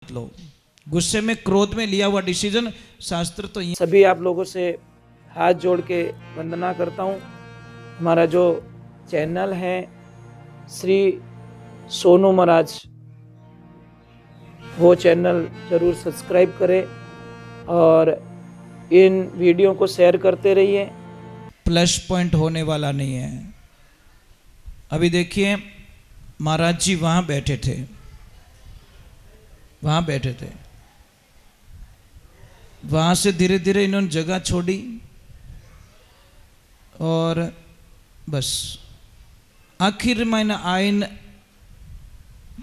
मत लो। गुस्से में क्रोध में लिया हुआ डिसीजन शास्त्र तो सभी आप लोगों से हाथ जोड़ के वंदना करता हूँ। हमारा जो चैनल है श्री सोनू महाराज, वो चैनल जरूर सब्सक्राइब करें और इन वीडियो को शेयर करते रहिए। प्लस पॉइंट होने वाला नहीं है। अभी देखिए महाराज जी वहां बैठे थे, वहां से धीरे धीरे इन्होंने जगह छोड़ी और बस आखिर में आइन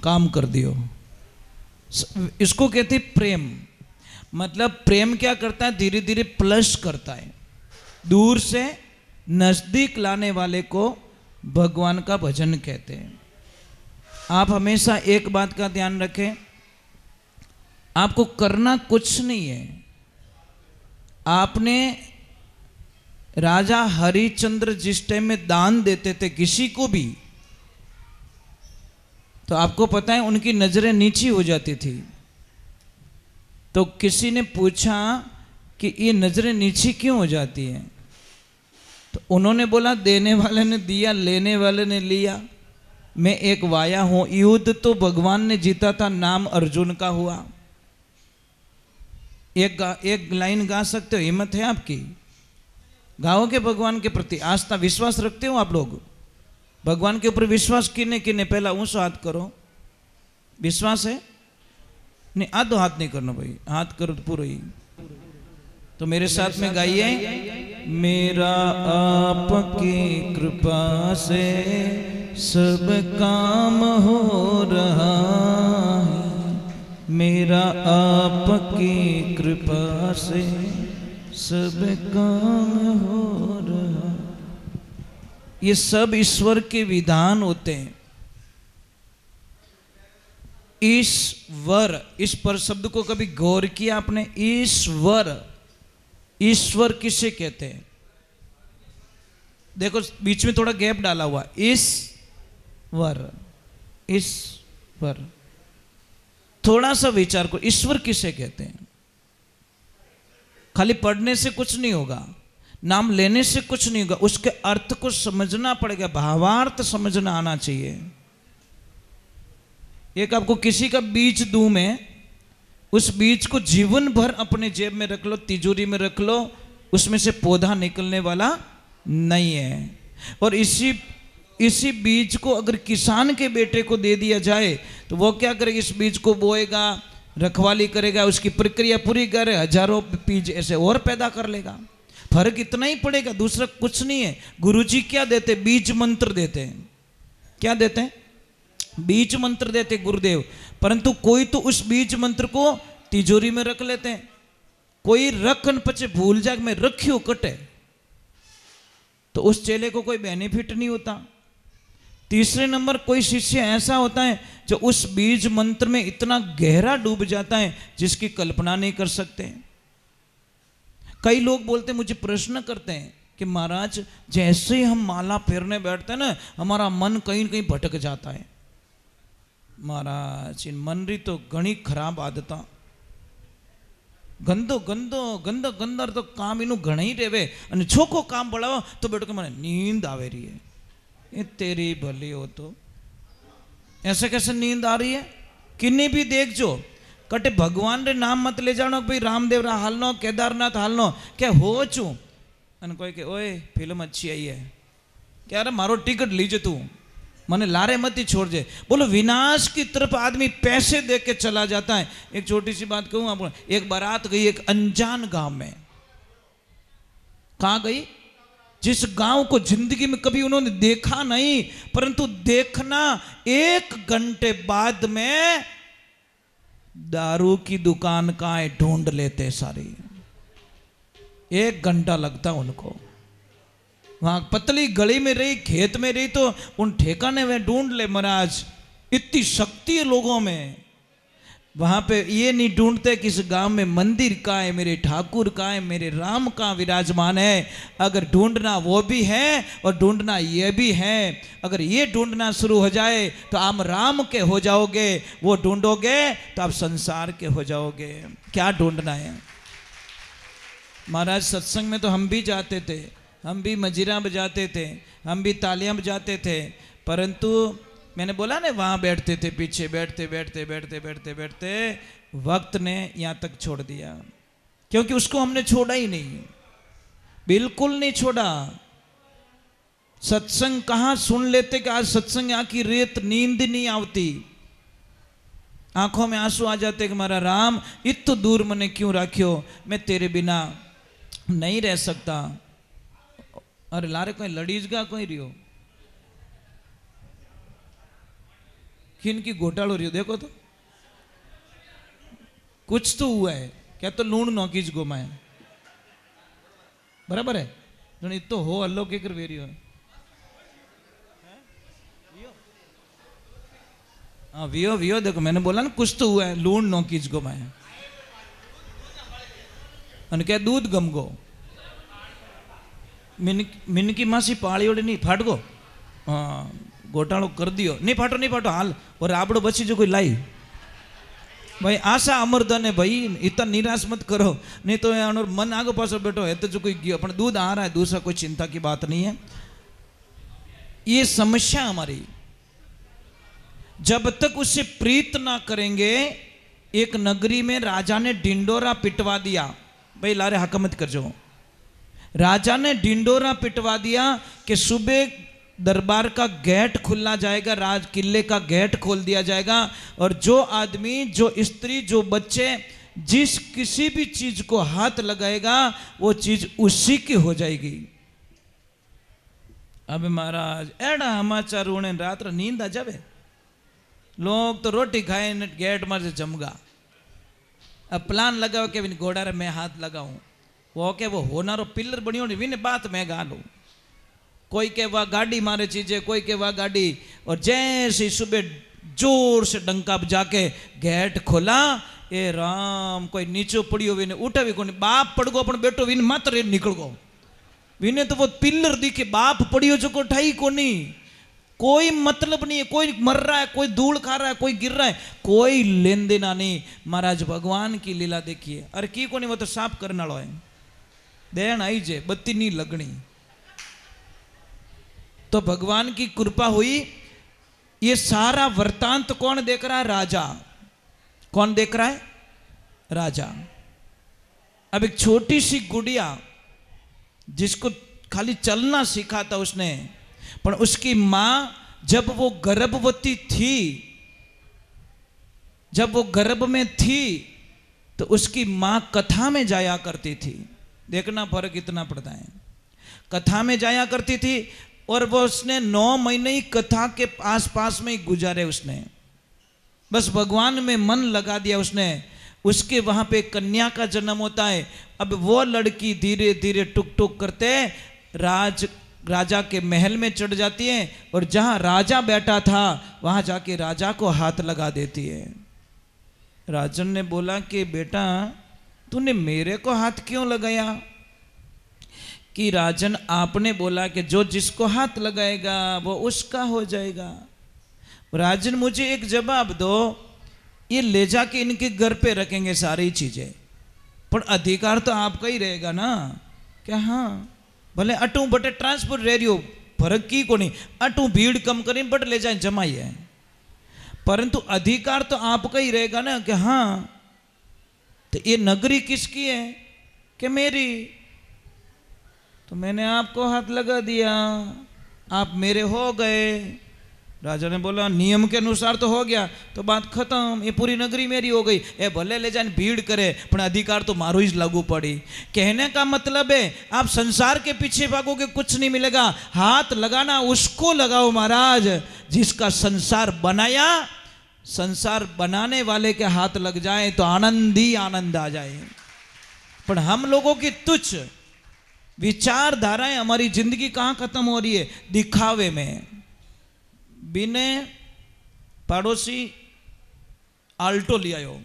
काम कर दियो। इसको कहते प्रेम। मतलब प्रेम क्या करता है, धीरे धीरे प्लस करता है। दूर से नजदीक लाने वाले को भगवान का भजन कहते हैं। आप हमेशा एक बात का ध्यान रखें, आपको करना कुछ नहीं है। आपने राजा हरिश्चंद्र जिस टाइम में दान देते थे किसी को भी, तो आपको पता है उनकी नजरें नीची हो जाती थी। तो किसी ने पूछा कि ये नजरें नीची क्यों हो जाती हैं, तो उन्होंने बोला देने वाले ने दिया, लेने वाले ने लिया। मैं एक वाया हूं। युद्ध तो भगवान ने जीता था, नाम अर्जुन का हुआ। एक लाइन गा सकते हो? हिम्मत है आपकी? गाओगे भगवान के प्रति आस्था विश्वास रखते हो आप लोग? भगवान के ऊपर विश्वास किने किने पहला ऊंचा हाथ करो। विश्वास है? नहीं, आधो हाथ नहीं करना भाई, हाथ करो तो पूरा ही। तो मेरे साथ में गाइए, मेरा आपकी कृपा से सब काम हो रहा है, मेरा आपकी कृपा से सब काम हो रहा। ये सब ईश्वर के विधान होते हैं। ईश्वर, इस पर शब्द को कभी गौर किया आपने? ईश्वर, ईश्वर किसे कहते हैं? देखो बीच में थोड़ा गैप डाला हुआ, ईश्वर, ईश्वर। थोड़ा सा विचार करो, ईश्वर किसे कहते हैं? खाली पढ़ने से कुछ नहीं होगा, नाम लेने से कुछ नहीं होगा, उसके अर्थ को समझना पड़ेगा, भावार्थ समझना आना चाहिए। एक आपको किसी का बीज दूं मैं, उस बीज को जीवन भर अपने जेब में रख लो, तिजोरी में रख लो, उसमें से पौधा निकलने वाला नहीं है। और इसी बीज को अगर किसान के बेटे को दे दिया जाए तो वो क्या करेगा? इस बीज को बोएगा, रखवाली करेगा, उसकी प्रक्रिया पूरी करे, हजारों बीज ऐसे और पैदा कर लेगा। फर्क इतना ही पड़ेगा, दूसरा कुछ नहीं है। गुरुजी क्या देते? बीज मंत्र देते हैं। क्या देते हैं? बीज मंत्र देते गुरुदेव। परंतु कोई तो उस बीज मंत्र को तिजोरी में रख लेते हैं, कोई रखन पचे भूल जाए मैं रखियो कटे, तो उस चेले को कोई बेनिफिट नहीं होता। तीसरे नंबर, कोई शिष्य ऐसा होता है जो उस बीज मंत्र में इतना गहरा डूब जाता है जिसकी कल्पना नहीं कर सकते। कई लोग बोलते हैं, मुझे प्रश्न करते हैं कि महाराज जैसे ही हम माला फेरने बैठते हैं ना, हमारा मन कहीं न कहीं भटक जाता है। महाराज इन मन री तो घनी खराब आदता, गंदो गंदो गंदो गंदर तो काम इनू घना ही रेवे, અને छोको काम बढ़ाओ तो बेटो के મને नींद आवे रही है। ये तेरी भली हो तो ऐसे कैसे नींद आ रही है? किन्नी भी देख जो कटे भगवान रे नाम मत ले जानो भाई, रामदेव रा हालनो, केदारनाथ हालनो, क्या हो चू अन कोई के ओए फिल्म अच्छी आई है, क्या रे मारो टिकट लीजे तू, मने लारे मत ही छोड़ दे। बोलो विनाश की तरफ आदमी पैसे दे के चला जाता है। एक छोटी सी बात कहूं आपको, एक बारात गई एक अनजान गांव में। कहां गई? जिस गांव को जिंदगी में कभी उन्होंने देखा नहीं, परंतु देखना 1 घंटे बाद में दारू की दुकान कहां है ढूंढ लेते सारी। 1 घंटा लगता उनको। वहां पतली गली में रही, खेत में रही, तो उन ठिकाने में ढूंढ ले। महाराज इतनी शक्ति है लोगों में। वहां पे ये नहीं ढूंढते कि इस गांव में मंदिर कहाँ है, मेरे ठाकुर कहाँ है, मेरे राम कहाँ विराजमान है। अगर ढूंढना वो भी है और ढूंढना ये भी है। अगर ये ढूंढना शुरू हो जाए तो आप राम के हो जाओगे, वो ढूंढोगे तो आप संसार के हो जाओगे। क्या ढूंढना है? महाराज सत्संग में तो हम भी जाते थे, हम भी मजीरा बजाते थे, हम भी तालियां बजाते थे, परंतु मैंने बोला ना वहाँ बैठते थे, पीछे बैठते बैठते बैठते बैठते बैठते वक्त ने यहाँ तक छोड़ दिया, क्योंकि उसको हमने छोड़ा ही नहीं, बिल्कुल नहीं छोड़ा। सत्संग कहाँ सुन लेते कि आज सत्संग आखी रेत नींद नहीं आवती, आंखों में आंसू आ जाते कि हमारा राम इतना दूर मने क्यों राख्यो, मैं तेरे बिना नहीं रह सकता। अरे लारे कोई लड़ीज गा कोई रियो किनकी घोटालो रही हो, देखो तो कुछ तो हुआ है क्या, तो लूण नौकीज गोमाए बराबर है, तो हो अल्लो के कर वेरियो हाँ वियो वियो, देखो मैंने बोला ना कुछ तो हुआ है, लूण नौकीज गोमाए અને કે दूध गमगो मिनकी मासी पाड़ी ओडे नहीं फाट गो, हाँ घोटालो कर दियो, नहीं फाटो हाल और राबड़ो बची जो कोई लाई भाई आशा अमरधन है भाई, इतना निराश मत करो, नहीं तो मन आगो पासो बैठो है तो जो कोई गयो अपन दूध आ रहा है, दूसरा कोई चिंता की बात नहीं है। ये समस्या हमारी, जब तक उससे प्रीत ना करेंगे। एक नगरी में राजा ने डिंडोरा पिटवा दिया, भाई लारे हकमत कर जो, राजा ने डिंडोरा पिटवा दिया कि सुबह दरबार का गेट खुलना जाएगा, राज किले का गेट खोल दिया जाएगा, और जो आदमी जो स्त्री जो बच्चे जिस किसी भी चीज को हाथ लगाएगा वो चीज उसी की हो जाएगी। अब महाराज एड़ा समाचार उड़े रात्र नींद आ जावे, लोग तो रोटी खाए गेट मार से जमगा। अब प्लान लगाओ कि घोड़ा रे मैं हाथ लगाऊं, वो के वो होनारो पिलर बनियो नहीं विने बात मैं गा लूं, कोई के वह गाड़ी मारे चीजें, कोई के वह गाड़ी, और जैसे सुबह जोर से डंका बजा के गेट खोला, ए राम कोई नीचो पड़ियो विने उठा भी कोनी, बाप पड़ गो अपन बेटो विने मात्र निकल गो, विने तो वो पिलर दिखे बाप पड़ियो जो को ठाई कोनी, कोई मतलब नहीं है, कोई मर रहा है, कोई धूल खा रहा है, कोई गिर रहा है, कोई लेन देना नहीं। महाराज भगवान की लीला देखिए, अरे की कोनी वो तो साफ करने वालो है, देन आई जे बत्ती नहीं लगनी, तो भगवान की कृपा हुई। ये सारा वृतांत कौन देख रहा है? राजा। कौन देख रहा है? राजा। अब एक छोटी सी गुड़िया जिसको खाली चलना सीखा था उसने, पर उसकी मां जब वो गर्भवती थी, जब वो गर्भ में थी तो उसकी मां कथा में जाया करती थी, देखना फर्क इतना पड़ता है, कथा में जाया करती थी, और वो उसने 9 महीने ही कथा के आसपास में ही गुजारे उसने, बस भगवान में मन लगा दिया उसने। उसके वहां पे कन्या का जन्म होता है। अब वो लड़की धीरे धीरे टुक टुक करते राजा के महल में चढ़ जाती है, और जहां राजा बैठा था वहां जाके राजा को हाथ लगा देती है। राजन ने बोला कि बेटा तूने मेरे को हाथ क्यों लगाया? कि राजन आपने बोला कि जो जिसको हाथ लगाएगा वो उसका हो जाएगा। राजन मुझे एक जवाब दो, ये ले जाके इनके घर पे रखेंगे सारी चीजें, पर अधिकार तो आपका ही रहेगा ना? क्या हाँ भले अटू बटे ट्रांसपोर्ट रह रही हो, फर्क की को नहीं, अटू भीड़ कम करें बट ले जाए जमाई है, परंतु अधिकार तो आपका ही रहेगा ना कि हाँ तो ये नगरी किसकी है? कि मेरी, तो मैंने आपको हाथ लगा दिया, आप मेरे हो गए। राजा ने बोला नियम के अनुसार तो हो गया, तो बात खत्म, ये पूरी नगरी मेरी हो गई। ए भले ले जाने भीड़ करे पर अधिकार तो मारो ही लागू पड़ी। कहने का मतलब है आप संसार के पीछे भागोगे कुछ नहीं मिलेगा, हाथ लगाना उसको लगाओ महाराज जिसका संसार बनाया। संसार बनाने वाले के हाथ लग जाए तो आनंद ही आनंद आ जाए। पर हम लोगों की तुच्छ विचारधाराएं हमारी जिंदगी कहां खत्म हो रही है? दिखावे में। बिने पड़ोसी आल्टो ले आयो,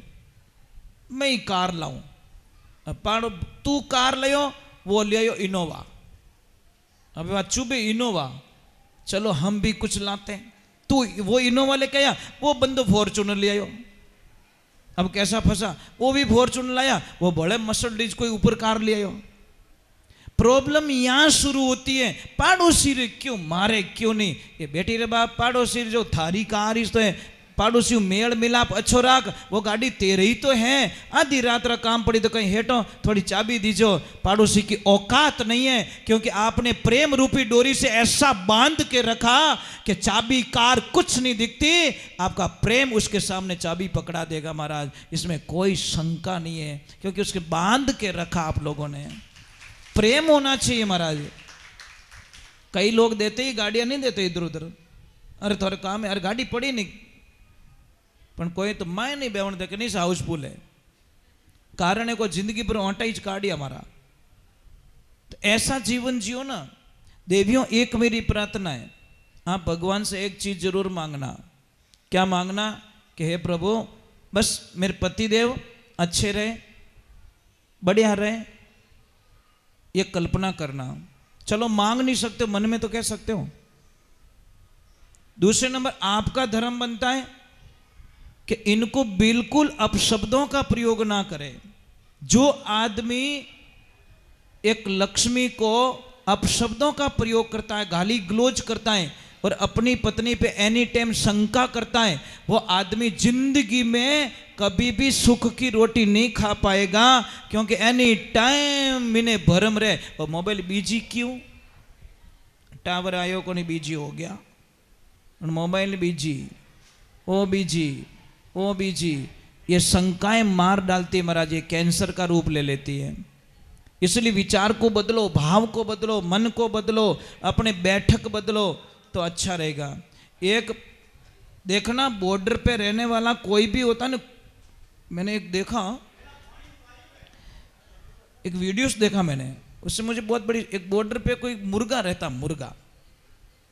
मैं ही कार लाऊं। पाड़ो तू कार लियो, वो ले आयो इनोवा। अब बात चुभे इनोवा, चलो हम भी कुछ लाते हैं। तू वो इनोवा लेके आया, वो बंदो फॉर्चूनर ले आयो। अब कैसा फंसा, वो भी फॉर्चूनर लाया, वो बड़े मर्सिडीज कोई ऊपर कार ले आयो। प्रॉब्लम यहां शुरू होती है, पाड़ोसी रे क्यों मारे क्यों नहीं। ये बेटी रे बाप, पड़ोसी जो थारी कार इस तो है, पड़ोसी मेल मिलाप अच्छो राख, वो गाड़ी तेरे ही तो है। आधी रात रा काम पड़ी तो कहीं हेटो थोड़ी चाबी दीजो। पड़ोसी की औकात नहीं है, क्योंकि आपने प्रेम रूपी डोरी से ऐसा बांध के रखा कि चाबी कार कुछ नहीं दिखती, आपका प्रेम उसके सामने चाबी पकड़ा देगा महाराज। इसमें कोई शंका नहीं है, क्योंकि उसके बांध के रखा आप लोगों ने। प्रेम होना चाहिए महाराज। कई लोग देते ही गाड़ियां नहीं देते इधर उधर, अरे थोड़े काम है, अरे गाड़ी पड़ी नहीं, पर कोई तो मैं नहीं बेवण दे के नहीं हाउसफुल है, कारण है को जिंदगी पर ऑटाइज काढ़ी हमारा। तो ऐसा जीवन जियो ना देवियों। एक मेरी प्रार्थना है, आप भगवान से एक चीज जरूर मांगना। क्या मांगना? कि हे प्रभु, बस मेरे पतिदेव अच्छे रहे, बढ़िया रहे, ये कल्पना करना। चलो मांग नहीं सकते, मन में तो कह सकते हो। दूसरे नंबर, आपका धर्म बनता है कि इनको बिल्कुल अपशब्दों का प्रयोग ना करें। जो आदमी एक लक्ष्मी को अपशब्दों का प्रयोग करता है, गाली गलौज करता है और अपनी पत्नी पे एनी टाइम शंका करता है, वो आदमी जिंदगी में कभी भी सुख की रोटी नहीं खा पाएगा, क्योंकि एनी टाइम इन्हें भरम रहे। और मोबाइल बीजी क्यों? टावर आयो को नहीं बीजी हो गया, मोबाइल बीजी, वो बीजी, वो बीजी। ये शंकाएं मार डालती है महाराज, ये कैंसर का रूप ले लेती है। इसलिए विचार को बदलो, भाव को बदलो, मन को बदलो, अपने बैठक बदलो तो अच्छा रहेगा। एक देखना, बॉर्डर पे रहने वाला कोई भी होता ना, मैंने एक देखा, एक वीडियोस देखा मैंने, उससे मुझे बहुत बड़ी, एक बॉर्डर पे कोई मुर्गा रहता, मुर्गा,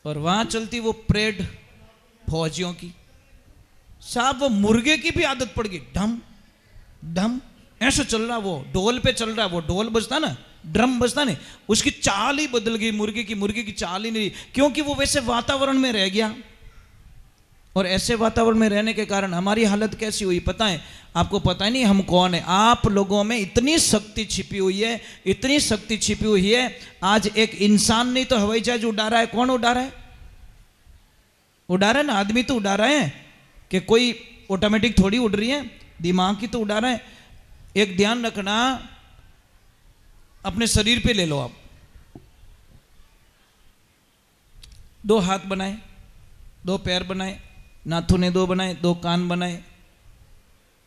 और वहां चलती वो परेड फौजियों की। साहब वो मुर्गे की भी आदत पड़ गई, ढम ढम ऐसे चल रहा, वो ढोल पे चल रहा, वो ढोल बजता ना, ड्रम बजता नहीं, उसकी चाल ही बदल गई मुर्गे की चाल ही नहीं, क्योंकि वो वैसे वातावरण में रह गया। और ऐसे वातावरण में रहने के कारण हमारी हालत कैसी हुई पता है आपको? पता ही नहीं हम कौन है। आप लोगों में इतनी शक्ति छिपी हुई है, इतनी शक्ति छिपी हुई है। आज एक इंसान नहीं तो हवाई जहाज उड़ा रहा है। कौन उड़ा रहा है? उड़ा रहा है ना, आदमी तो उड़ा रहा है, कि कोई ऑटोमेटिक थोड़ी उड़ रही है, दिमाग की तो उड़ा रहा है। एक ध्यान रखना, अपने शरीर पे ले लो आप, 2 हाथ बनाए, 2 पैर बनाए, नाथुने 2 बनाए, 2 कान बनाए,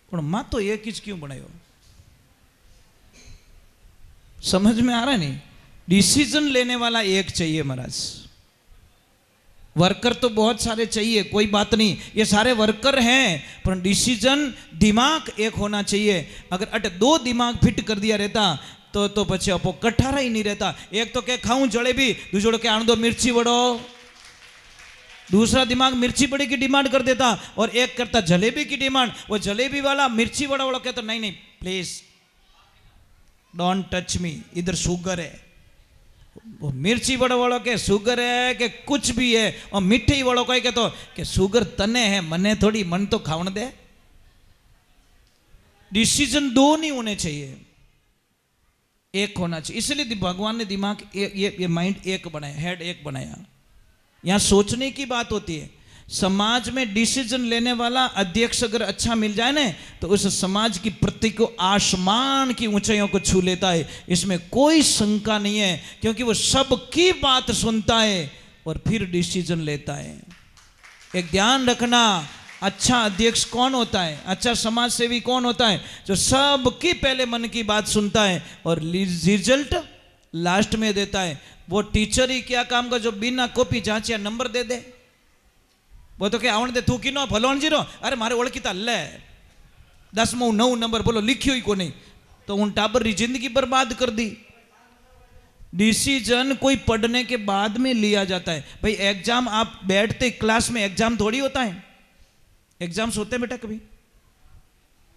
पर मां तो एक ही क्यों बनायो? समझ में आ रहा है नहीं? डिसीजन लेने वाला एक चाहिए महाराज। वर्कर तो बहुत सारे चाहिए, कोई बात नहीं, ये सारे वर्कर हैं, पर डिसीजन दिमाग एक होना चाहिए। अगर अट 2 दिमाग फिट कर दिया रहता तो पछे अपो कठारा ही नहीं रहता। एक तो क्या खाऊं जलेबी, दूसरो के आण दो मिर्ची वड़ो, दूसरा दिमाग मिर्ची बड़ी की डिमांड कर देता और एक करता जलेबी की डिमांड। वो जलेबी वाला मिर्ची वड़ा वाला कहता नहीं नहीं प्लीज डोंट टच मी, इधर शुगर है। वो मिर्ची वड़ा वालों के शुगर है कि कुछ भी है, और मिठाई वालों को कहते कि शुगर तने है, मने थोड़ी, मन तो खावन दे। डिसीजन 2 नहीं होने चाहिए, एक होना चाहिए। इसलिए भगवान ने दिमाग ये माइंड एक बनाया, हेड एक बनाया। यहां सोचने की बात होती है। समाज में डिसीजन लेने वाला अध्यक्ष अगर अच्छा मिल जाए ना, तो उस समाज की प्रति को आसमान की ऊंचाइयों को छू लेता है, इसमें कोई शंका नहीं है, क्योंकि वो सबकी बात सुनता है और फिर डिसीजन लेता है। एक ध्यान रखना, अच्छा अध्यक्ष कौन होता है, अच्छा समाज सेवी कौन होता है? जो सबकी पहले मन की बात सुनता है और रिजल्ट लास्ट में देता है। वो टीचर ही क्या काम का जो बिना कॉपी जांचिया नंबर दे दे? वो तो क्या आवण दे तू किनो भलोण जीरो, अरे मारे ओळखीता ले 10मो 9 नंबर बोलो लिखियो ही को नहीं, तो उन टाबर री जिंदगी बर्बाद कर दी। डिसीजन कोई पढ़ने के बाद में लिया जाता है। भाई एग्जाम आप बैठते क्लास में, एग्जाम थोड़ी होता है। एग्जाम्स होते हैं बेटा कभी?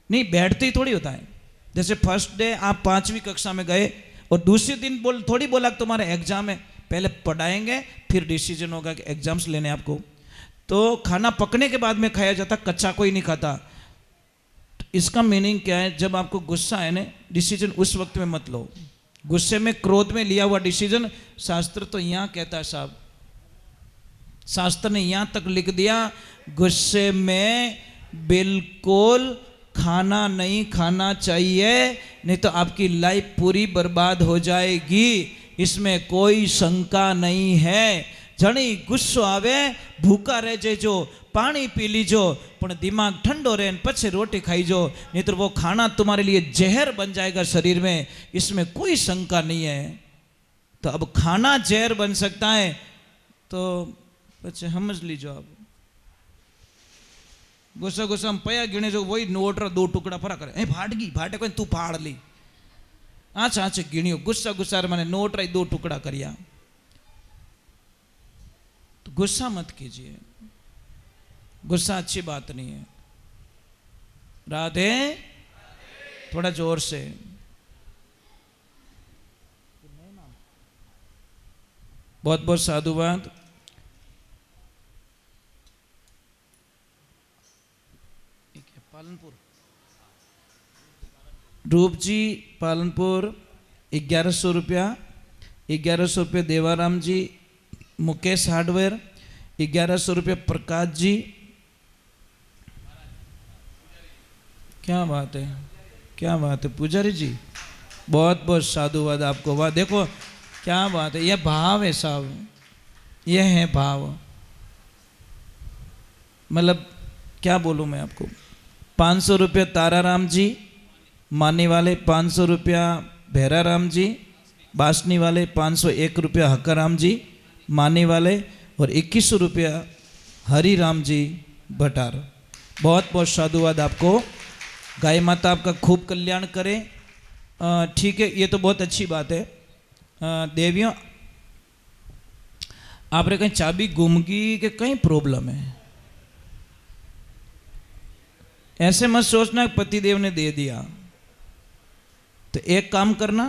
नहीं, बैठते ही थोड़ी होता है। जैसे फर्स्ट डे आप 5वीं कक्षा में गए और दूसरे दिन थोड़ी बोला कि तुम्हारा एग्जाम है, पहले पढ़ाएंगे फिर डिसीजन होगा कि एग्जाम्स लेने आपको। तो खाना पकने के बाद में खाया जाता, कच्चा कोई नहीं खाता। तो इसका मीनिंग क्या है? जब आपको गुस्सा है ना, डिसीजन उस वक्त में मत लो। गुस्से में, क्रोध में लिया हुआ डिसीजन, शास्त्र तो यहाँ कहता है साहब, शास्त्र ने यहाँ तक लिख दिया, गुस्से में बिल्कुल खाना नहीं खाना चाहिए, नहीं तो आपकी लाइफ पूरी बर्बाद हो जाएगी, इसमें कोई शंका नहीं है। जणी गुस्सो आवे भूखा रह जेजो, पानी पी लीजो, पण दिमाग ठंडो रहे पछे रोटी खाईजो, नहीं तो वो खाना तुम्हारे लिए जहर बन जाएगा शरीर में, इसमें कोई शंका नहीं है। तो अब खाना जहर बन सकता है तो पछे समझ लीजो। आप गुस्सा गुस्सा में पया गिने जो वही नोट दो टुकड़ा फरा करे, ए फाटगी फाटे कोई तू फाड़ ली, आछे आछे गिणियो, गुस्सा गुस्सा मैंने नोट रही 2 टुकड़ा करिया। तो गुस्सा मत कीजिए, गुस्सा अच्छी बात नहीं है। राधे, थोड़ा जोर से। बहुत बहुत साधुवाद। पालनपुर, रूप जी पालनपुर 1100 रुपया, 1100 रुपये देवाराम जी, मुकेश हार्डवेयर 1100 रुपये प्रकाश जी। क्या बात है, क्या बात है पुजारी जी, बहुत बहुत साधुवाद आपको। वाह, देखो क्या बात है, यह भाव है साहब, यह है भाव। मतलब क्या बोलूँ मैं आपको। 500 रुपये ताराराम जी मानी वाले, 500 रुपया भैराराम जी बासनी वाले, 501 रुपया हक्काराम जी मानी वाले, और 2100 रुपया हरिराम जी भटार। बहुत बहुत साधुवाद आपको। गाय माता आपका खूब कल्याण करे। ठीक है, ये तो बहुत अच्छी बात है। देवियों, आपने कहीं चाबी गुम गई कि कहीं प्रॉब्लम है, ऐसे मत सोचना पतिदेव ने दे दिया। तो एक काम करना,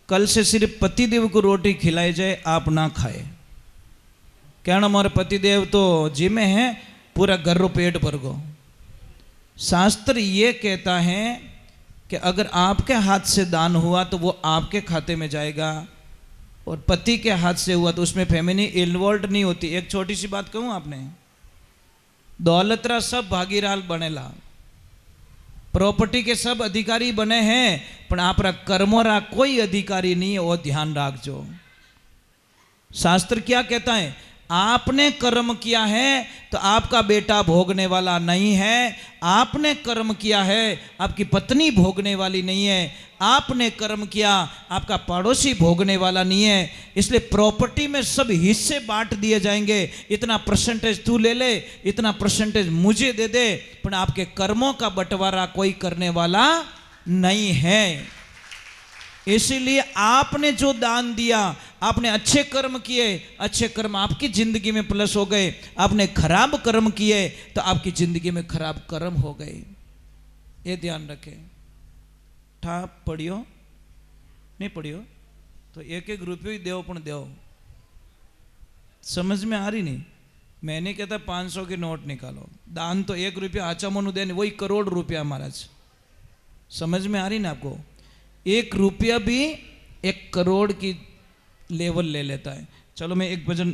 कल से सिर्फ पतिदेव को रोटी खिलाई जाए, आप ना खाए। कहना हमारे पतिदेव तो जी में है, पूरा घर रो पेट भर गो। शास्त्र ये कहता है कि अगर आपके हाथ से दान हुआ तो वो आपके खाते में जाएगा, और पति के हाथ से हुआ तो उसमें फैमिली इन्वॉल्व नहीं होती। एक छोटी सी बात कहूँ, आपने दौलतरा सब भागीदार बनेला, प्रॉपर्टी के सब अधिकारी बने हैं, पण आपरा कर्मोरा कोई अधिकारी नहीं है, वो ध्यान रखजो। शास्त्र क्या कहता है? आपने कर्म किया है तो आपका बेटा भोगने वाला नहीं है, आपने कर्म किया है आपकी पत्नी भोगने वाली नहीं है, आपने कर्म किया आपका पड़ोसी भोगने वाला नहीं है। इसलिए प्रॉपर्टी में सब हिस्से बांट दिए जाएंगे, इतना परसेंटेज तू ले ले, इतना परसेंटेज मुझे दे दे, पर आपके कर्मों का बंटवारा कोई करने वाला नहीं है। इसीलिए आपने जो दान दिया, आपने अच्छे कर्म किए, अच्छे कर्म आपकी जिंदगी में प्लस हो गए, आपने खराब कर्म किए तो आपकी जिंदगी में खराब कर्म हो गए। ये ध्यान रखें। ठा पढ़ियो नहीं पढ़ियो तो एक एक रुपये ही देव, पण देव। समझ में आ रही नहीं? मैं नहीं कहता 500 के नोट निकालो, दान तो 1 रुपया आचा मनु दे, वही करोड़ रुपया महाराज। समझ में आ रही ना आपको? 1 रुपया भी 1 करोड़ की लेवल ले लेता है। चलो मैं एक भजन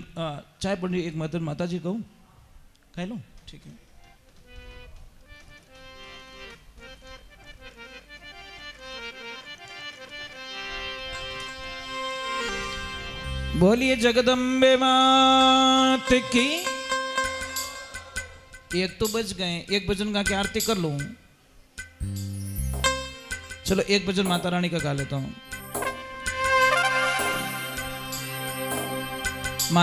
चाय पढ़ रही, एक भजन माता जी कहूँ, कह लो? ठीक है। बोलिए जगदम्बे मात की। एक तो बज गए, एक भजन गा के आरती कर लूं। चलो एक भजन माता रानी का गा लेता हूं।